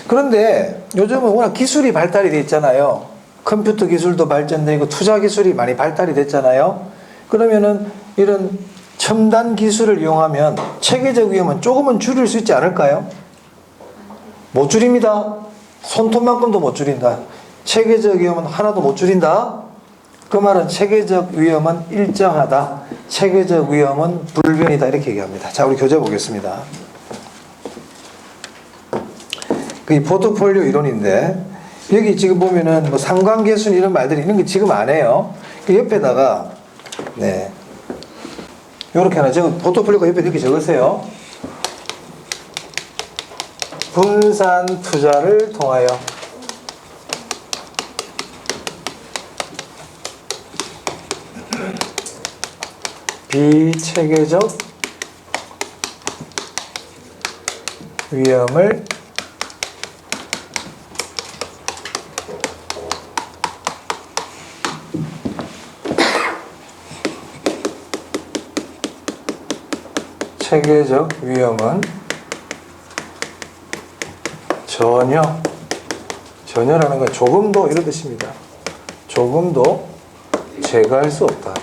그런데 요즘은 워낙 기술이 발달이 돼 있잖아요. 컴퓨터 기술도 발전되고 투자 기술이 많이 발달이 됐잖아요. 그러면은 이런 첨단 기술을 이용하면 체계적 위험은 조금은 줄일 수 있지 않을까요? 못 줄입니다. 손톱만큼도 못 줄인다. 체계적 위험은 하나도 못 줄인다. 그 말은 체계적 위험은 일정하다. 체계적 위험은 불변이다. 이렇게 얘기합니다. 자, 우리 교재 보겠습니다. 그 포트폴리오 이론인데 여기 지금 보면은 뭐 상관계순 이런 말들이 있는 게 지금 안 해요. 그 옆에다가 네 요렇게 하나 적어. 포트폴리오가 옆에 이렇게 적으세요. 분산 투자를 통하여 비체계적 위험을 체계적 위험은 전혀라는 건 조금도 이런 뜻입니다. 조금도 제거할 수 없다.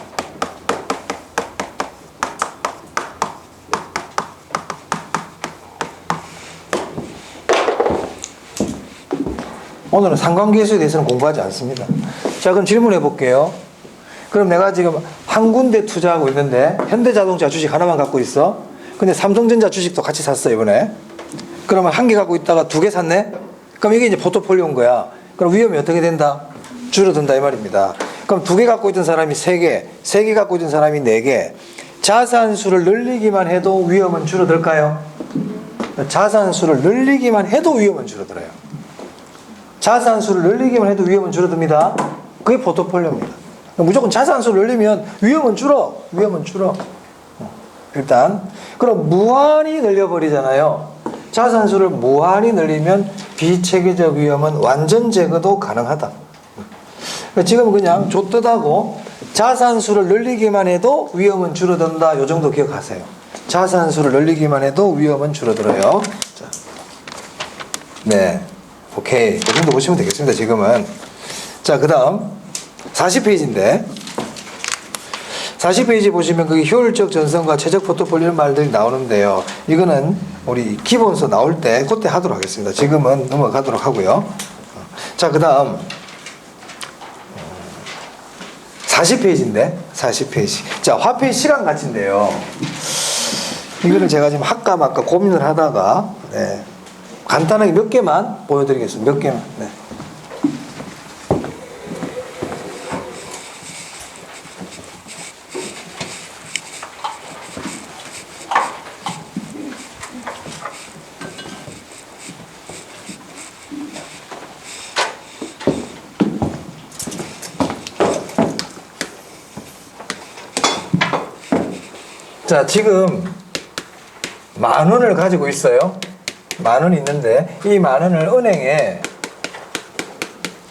오늘은 상관계수에 대해서는 공부하지 않습니다. 자, 그럼 질문해 볼게요. 그럼 내가 지금 한 군데 투자하고 있는데 현대자동차 주식 하나만 갖고 있어. 근데 삼성전자 주식도 같이 샀어 이번에. 그러면 한 개 갖고 있다가 두 개 샀네? 그럼 이게 이제 포트폴리오인 거야. 그럼 위험이 어떻게 된다? 줄어든다 이 말입니다. 그럼 두 개 갖고 있던 사람이 세 개, 세 개 갖고 있던 사람이 네 개. 자산수를 늘리기만 해도 위험은 줄어들까요? 자산수를 늘리기만 해도 위험은 줄어들어요. 자산수를 늘리기만 해도 위험은 줄어듭니다. 그게 포트폴리오입니다. 무조건 자산수를 늘리면 위험은 줄어. 위험은 줄어. 일단 그럼 무한히 늘려버리잖아요. 자산수를 무한히 늘리면 비체계적 위험은 완전 제거도 가능하다. 지금 그냥 좆듯하고 자산수를 늘리기만 해도 위험은 줄어든다. 요 정도 기억하세요. 자산수를 늘리기만 해도 위험은 줄어들어요. 자. 네, 오케이. 이 정도 보시면 되겠습니다. 지금은. 자, 그 다음 40페이지인데 40페이지 보시면 그 효율적 전선과 최적 포트폴리오 말들이 나오는데요. 이거는 우리 기본서 나올 때 그때 하도록 하겠습니다. 지금은 넘어가도록 하고요. 자, 그 다음 40페이지인데 40페이지. 자, 화폐 시간 가치인데요. 이거를 제가 지금 할까 말까 고민을 하다가 네, 간단하게 몇 개만 보여드리겠습니다. 몇 개만. 네. 자, 지금 10,000원을 가지고 있어요. 10,000원이 있는데 이 10,000원을 은행에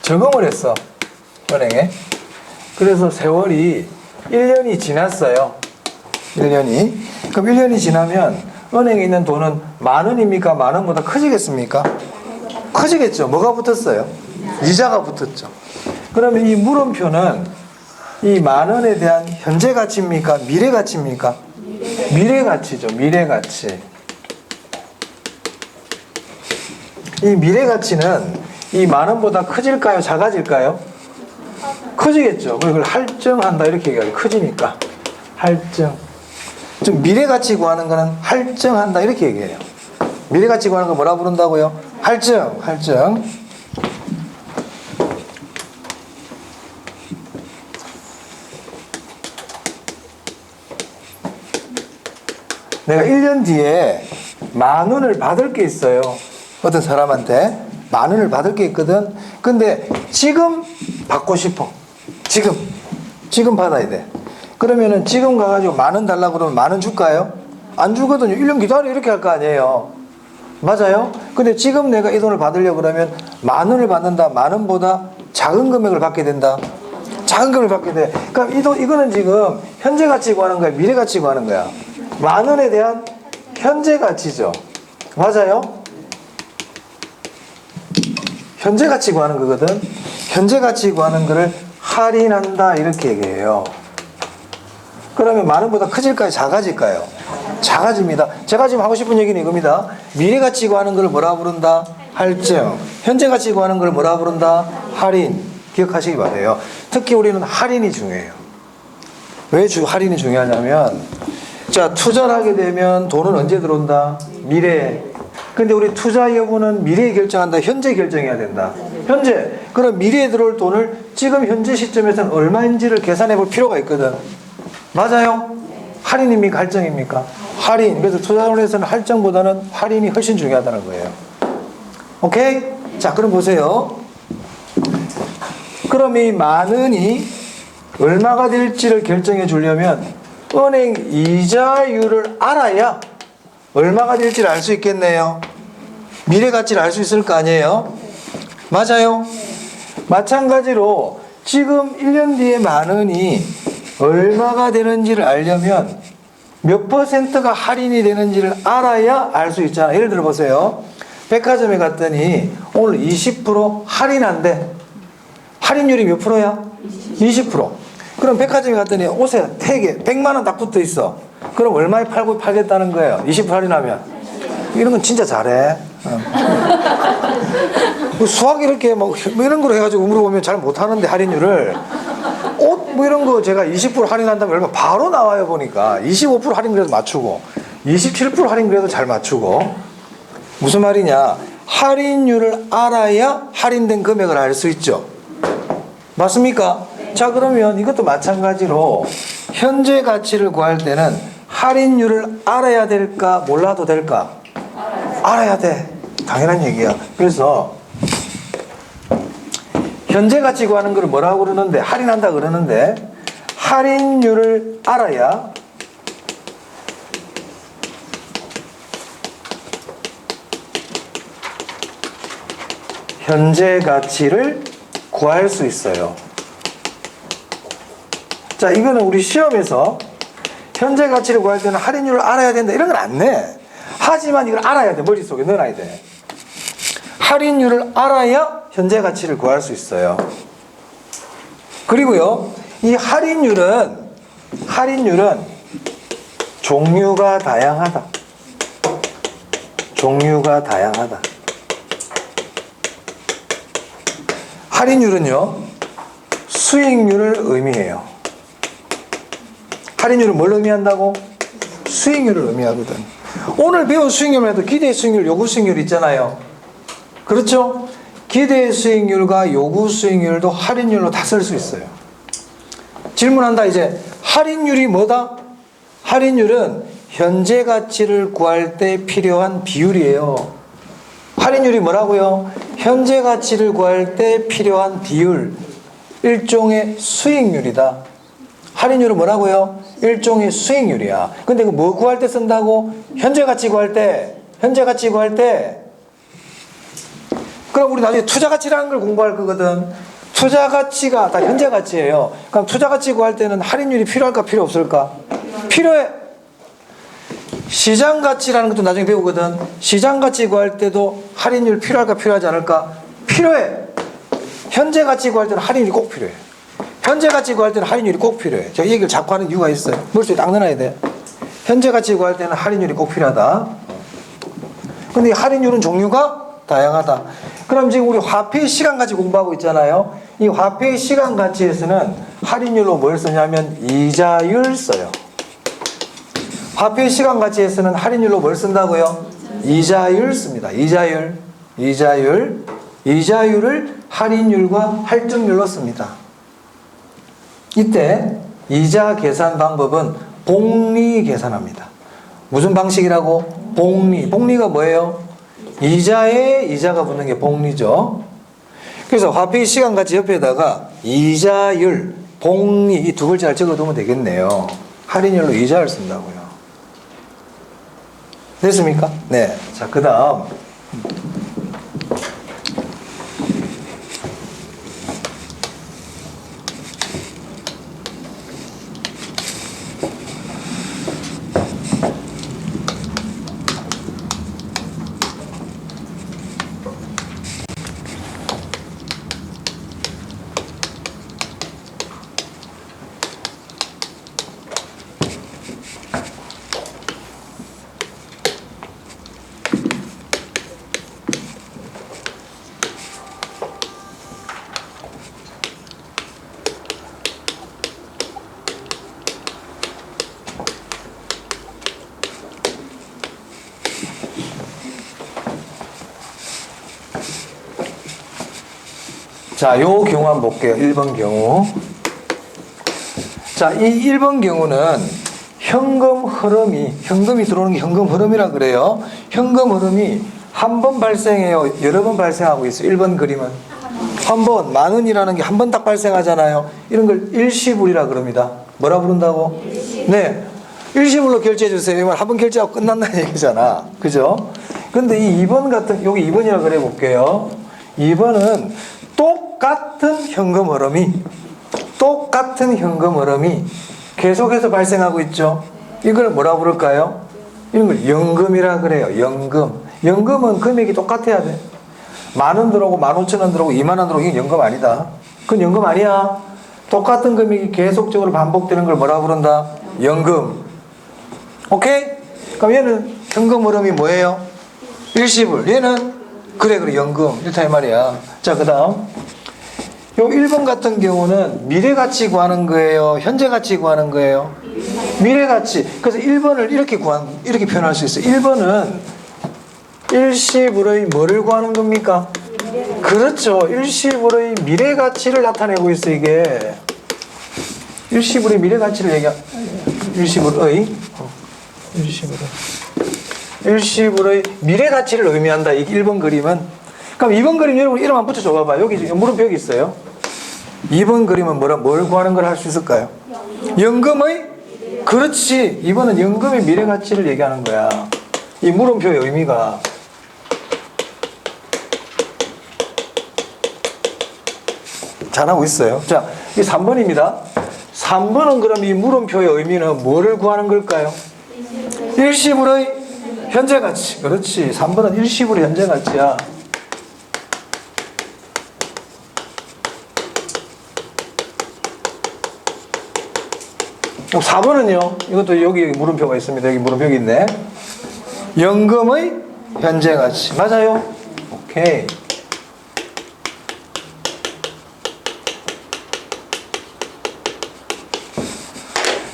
저금을 했어. 은행에. 그래서 세월이 1년이 지났어요. 1년이. 그럼 1년이 지나면 은행에 있는 돈은 10,000원입니까? 10,000원보다 커지겠습니까? 커지겠죠. 뭐가 붙었어요? 이자가 붙었죠. 그러면 이 물음표는 이 10,000원에 대한 현재 가치입니까? 미래 가치입니까? 미래 가치죠. 미래 가치. 이 미래 가치는 이 10,000원보다 커질까요? 작아질까요? 커지겠죠. 그걸 할증한다 이렇게 얘기하죠. 커지니까. 할증. 좀 미래가치 구하는 거는 할증한다 이렇게 얘기해요. 미래가치 구하는 거 뭐라 부른다고요? 할증. 내가 1년 뒤에 10,000원을 받을 게 있어요. 어떤 사람한테 10,000원을 받을 게 있거든. 근데 지금 받고 싶어. 지금 받아야 돼. 그러면은 지금 가가지고 10,000원 달라고 그러면 10,000원 줄까요? 안 주거든요. 1년 기다려 이렇게 할 거 아니에요. 맞아요? 근데 지금 내가 이 돈을 받으려고 그러면 10,000원을 받는다. 10,000원보다 작은 금액을 받게 된다. 작은 금액을 받게 돼. 그럼 이거는 지금 현재 가치 구하는 거야? 미래 가치 구하는 거야? 10,000원에 대한 현재 가치죠. 맞아요? 현재 가치 구하는 거거든. 현재 가치 구하는 거를 할인한다 이렇게 얘기해요. 그러면 10,000원보다 커질까요? 작아질까요? 작아집니다. 제가 지금 하고 싶은 얘기는 이겁니다. 미래 가치 구하는 걸 뭐라 부른다? 할증. 현재 가치 구하는 걸 뭐라 부른다? 할인. 기억하시기 바라요. 특히 우리는 할인이 중요해요. 왜 할인이 중요하냐면, 자, 투자를 하게 되면 돈은 언제 들어온다? 미래에. 근데 우리 투자 여부는 미래에 결정한다. 현재 결정해야 된다. 현재. 그럼 미래에 들어올 돈을 지금 현재 시점에서는 얼마인지를 계산해 볼 필요가 있거든. 맞아요? 할인입니까? 할증입니까? 할인. 그래서 투자론에서는 할증보다는 할인이 훨씬 중요하다는 거예요. 오케이? 자, 그럼 보세요. 그럼 이 10,000원이 얼마가 될지를 결정해 주려면 은행 이자율을 알아야 얼마가 될지를 알 수 있겠네요. 미래 가치를 알 수 있을 거 아니에요? 맞아요? 마찬가지로 지금 1년 뒤에 10,000원이 얼마가 되는지를 알려면 몇 퍼센트가 할인이 되는지를 알아야 알 수 있잖아. 예를 들어 보세요. 백화점에 갔더니 오늘 20% 할인한대. 할인율이 몇 프로야? 20%. 그럼 백화점에 갔더니 옷에 택에 100만 원 딱 붙어 있어. 그럼 얼마에 팔겠다는 거예요? 20% 할인하면. 이런 건 진짜 잘해. 수학 이렇게 뭐 이런 걸 해가지고 물어보면 잘 못하는데 할인율을. 옷 뭐 이런 거 제가 20% 할인한다면 얼마 바로 나와요 보니까. 25% 할인 그래도 맞추고 27% 할인 그래도 잘 맞추고. 무슨 말이냐? 할인율을 알아야 할인된 금액을 알 수 있죠. 맞습니까? 자, 그러면 이것도 마찬가지로 현재 가치를 구할 때는 할인율을 알아야 될까 몰라도 될까? 알아야 돼. 당연한 얘기야. 그래서 현재 가치 구하는 걸 뭐라고 그러는데, 할인한다 그러는데, 할인율을 알아야 현재 가치를 구할 수 있어요. 자, 이거는 우리 시험에서 현재 가치를 구할 때는 할인율을 알아야 된다 이런 건 안 내. 하지만 이걸 알아야 돼. 머릿속에 넣어놔야 돼. 할인율을 알아야 현재 가치를 구할 수 있어요. 그리고요, 이 할인율은 종류가 다양하다. 종류가 다양하다. 할인율은요, 수익률을 의미해요. 할인율은 뭘 의미한다고? 수익률을 의미하거든. 오늘 배운 수익률만 해도 기대 수익률, 요구 수익률 있잖아요. 그렇죠? 기대 수익률과 요구 수익률도 할인율로 다 쓸 수 있어요. 질문한다 이제. 할인율이 뭐다? 할인율은 현재 가치를 구할 때 필요한 비율이에요. 할인율이 뭐라고요? 현재 가치를 구할 때 필요한 비율. 일종의 수익률이다. 할인율은 뭐라고요? 일종의 수익률이야. 근데 그 뭐 구할 때 쓴다고? 현재 가치 구할 때. 현재 가치 구할 때. 그럼 우리 나중에 투자 가치라는 걸 공부할 거거든. 투자 가치가 다 현재 가치예요. 그럼 투자 가치 구할 때는 할인율이 필요할까 필요 없을까? 필요해. 시장 가치라는 것도 나중에 배우거든. 시장 가치 구할 때도 할인율 필요할까 필요하지 않을까? 필요해. 현재 가치 구할 때는 할인율이 꼭 필요해. 현재 가치 구할 때는 할인율이 꼭 필요해. 제가 이 얘기를 자꾸 하는 이유가 있어요. 머릿속에 딱 넣어놔야 돼. 현재 가치 구할 때는 할인율이 꼭 필요하다. 근데 이 할인율은 종류가 다양하다. 그럼 지금 우리 화폐의 시간 가치 공부하고 있잖아요. 이 화폐의 시간 가치에서는 할인율로 뭘 쓰냐면 이자율 써요. 화폐 시간 가치에서는 할인율로 뭘 쓴다고요? 이자율 씁니다. 이자율을 할인율과 할증률로 씁니다. 이때 이자 계산 방법은 복리 계산합니다. 무슨 방식이라고? 복리가 뭐예요? 이자에 이자가 붙는 게 복리죠. 그래서 화폐 시간 가치 옆에다가 이자율, 복리 이 두 글자를 적어두면 되겠네요. 할인율로 이자를 쓴다고요. 됐습니까? 네. 자, 그 다음. 자, 요 경우 한번 볼게요. 1번 경우. 자, 이 1번 경우는 현금이 들어오는 게 현금 흐름이라 그래요. 현금 흐름이 한 번 발생해요? 여러 번 발생하고 있어요? 1번 그림은. 한 번, 10,000원이라는 게 한 번 딱 발생하잖아요. 이런 걸 일시불이라 그럽니다. 뭐라 부른다고? 네. 일시불로 결제해 주세요. 이말 한 번 결제하고 끝난다는 얘기잖아. 그죠? 근데 이 2번 같은, 여기 2번이라 그래 볼게요. 2번은 똑같은 현금 흐름이 계속해서 발생하고 있죠. 이걸 뭐라 부를까요? 이런 걸 연금이라 그래요. 연금은 금액이 똑같아야 돼. 10,000원 들어오고 15,000원 들어오고 20,000원 들어오고 이건 연금 아니다. 그건 연금 아니야. 똑같은 금액이 계속적으로 반복되는 걸 뭐라 부른다? 연금. 오케이? 그럼 얘는 현금 흐름이 뭐예요? 일시불. 얘는 그래 연금. 이렇다 이 말이야. 자, 그 다음 요 1번 같은 경우는 미래가치 구하는 거예요? 현재가치 구하는 거예요? 미래가치. 그래서 1번을 이렇게 표현할 수 있어요. 1번은 일시불의 뭐를 구하는 겁니까? 그렇죠. 일시불의 미래가치를 나타내고 있어 이게. 일시불의 미래가치를 일시불의 미래가치를 의미한다. 이 1번 그림은. 그럼 2번 그림 여러분 이름 한번 붙여 줘봐봐. 여기 물음표가 있어요. 2번 그림은 뭘 구하는 걸 할 수 있을까요? 연금의? 그렇지. 2번은 연금의 미래가치를 얘기하는 거야. 이 물음표의 의미가. 잘하고 있어요. 자, 이 3번입니다. 3번은 그럼 이 물음표의 의미는 뭐를 구하는 걸까요? 일시불의 현재가치. 그렇지. 3번은 일시불의 현재가치야. 4번은요. 이것도 여기 물음표가 있습니다. 여기 물음표가 있네. 연금의 현재가치. 맞아요? 오케이.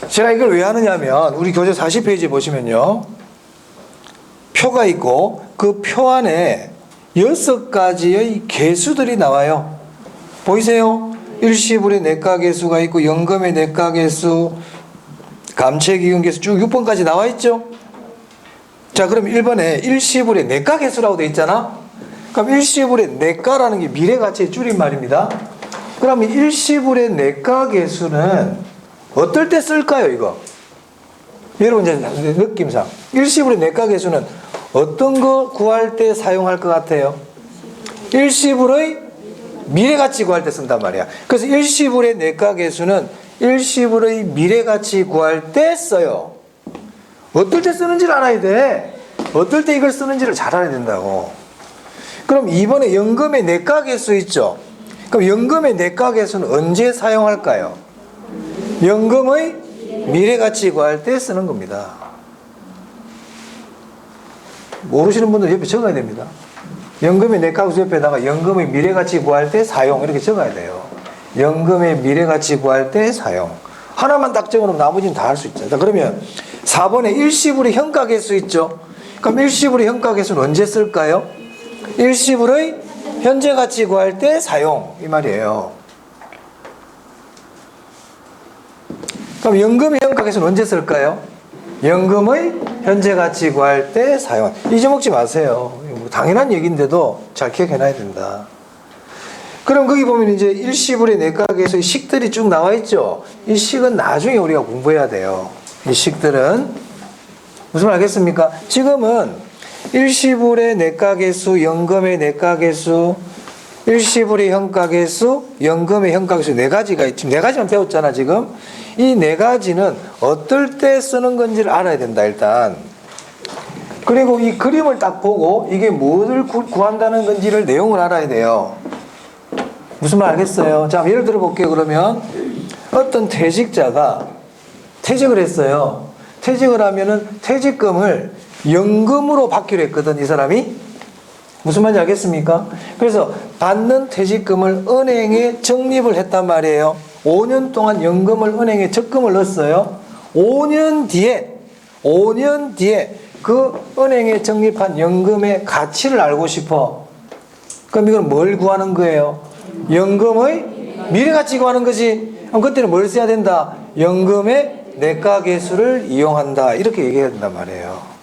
제가 이걸 왜 하느냐면 우리 교재 40페이지 보시면요. 표가 있고 그 표 안에 6가지의 개수들이 나와요. 보이세요? 일시불의 내과개수가 있고 연금의 내과개수, 감채기금개수 쭉 6번까지 나와 있죠. 자, 그럼 1번에 일시불의 내과개수라고 돼 있잖아. 그럼 일시불의 내과라는 게 미래가치의 줄임말입니다. 그럼 일시불의 내과개수는 어떨 때 쓸까요, 이거? 여러분 이제 느낌상 일시불의 내과개수는 어떤 거 구할 때 사용할 것 같아요? 일시불의 미래가치 구할 때 쓴단 말이야. 그래서 일시불의 내과개수는 일시불의 미래가치 구할 때 써요. 어떨 때 쓰는지를 알아야 돼. 어떨 때 이걸 쓰는지를 잘 알아야 된다고. 그럼 이번에 연금의 내과개수 있죠? 그럼 연금의 내과개수는 언제 사용할까요? 연금의 미래가치 구할 때 쓰는 겁니다. 모르시는 분들 옆에 적어야 됩니다. 연금의 내과개수 옆에다가 연금의 미래가치 구할 때 사용 이렇게 적어야 돼요. 연금의 미래가치 구할 때 사용. 하나만 딱 적어놓으면 나머지는 다 할 수 있죠. 자, 그러면 4번에 일시불의 현가계수 있죠. 그럼 일시불의 현가계수는 언제 쓸까요? 일시불의 현재 가치 구할 때 사용 이 말이에요. 그럼 연금의 현가계수는 언제 쓸까요? 연금의 현재 가치 구할 때 사용. 잊어먹지 마세요. 뭐 당연한 얘기인데도 잘 기억해놔야 된다. 그럼 거기 보면 이제 일시불의 내각에서 식들이 쭉 나와 있죠. 이 식은 나중에 우리가 공부해야 돼요. 이 식들은 무슨 말 알겠습니까? 지금은 일시불의 내각계수, 연금의 내각계수, 일시불의 현가계수, 연금의 현가계수 네 가지가 있지. 네 가지만 배웠잖아 지금. 이 네 가지는 어떨 때 쓰는 건지를 알아야 된다 일단. 그리고 이 그림을 딱 보고 이게 뭐를 구한다는 건지를 내용을 알아야 돼요. 무슨 말 알겠어요? 자, 예를 들어 볼게요. 그러면 어떤 퇴직자가 퇴직을 했어요. 퇴직을 하면은 퇴직금을 연금으로 받기로 했거든, 이 사람이. 무슨 말인지 알겠습니까? 그래서 받는 퇴직금을 은행에 적립을 했단 말이에요. 5년 동안 연금을 은행에 적금을 넣었어요. 5년 뒤에 그 은행에 적립한 연금의 가치를 알고 싶어. 그럼 이건 뭘 구하는 거예요? 연금의 미래가치 구하는 거지. 그럼 그때는 뭘 써야 된다? 연금의 내각계수를 이용한다. 이렇게 얘기해야 된단 말이에요.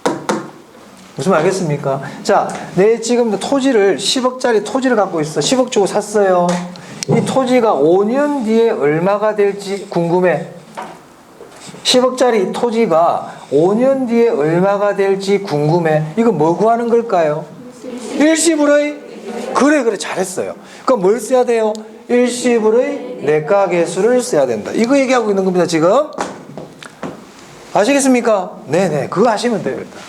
무슨 말 알겠습니까? 자, 내 지금 토지를 10억짜리 토지를 갖고 있어. 10억 주고 샀어요. 이 토지가 5년 뒤에 얼마가 될지 궁금해. 10억짜리 토지가 5년 뒤에 얼마가 될지 궁금해. 이거 뭐 구하는 걸까요? 일시불의 그래 잘했어요. 그럼 뭘 써야 돼요? 일시불의 내각계수를 써야 된다. 이거 얘기하고 있는 겁니다 지금. 아시겠습니까? 네네, 그거 아시면 돼요 일단.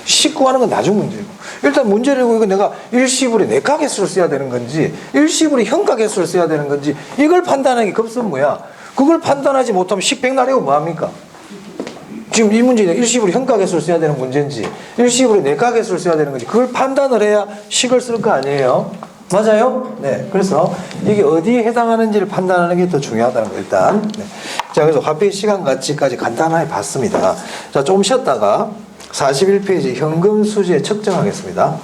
식구하는 건 나중 문제고. 일단 문제를 이거 내가 일시불의 내각계수를 써야 되는 건지 일시불의 현가계수를 써야 되는 건지 이걸 판단하는 게 급선무야. 그걸 판단하지 못하면 식백날이고 뭐합니까? 지금 이 문제는 일시불의 현가계수를 써야 되는 문제인지 일시불의 내각계수를 써야 되는 건지 그걸 판단을 해야 식을 쓸 거 아니에요? 맞아요? 네. 그래서 이게 어디에 해당하는지를 판단하는 게 더 중요하다는 거 일단. 네. 자, 그래서 화폐 시간 가치까지 간단하게 봤습니다. 자, 조금 쉬었다가 41페이지 현금 수지 측정하겠습니다.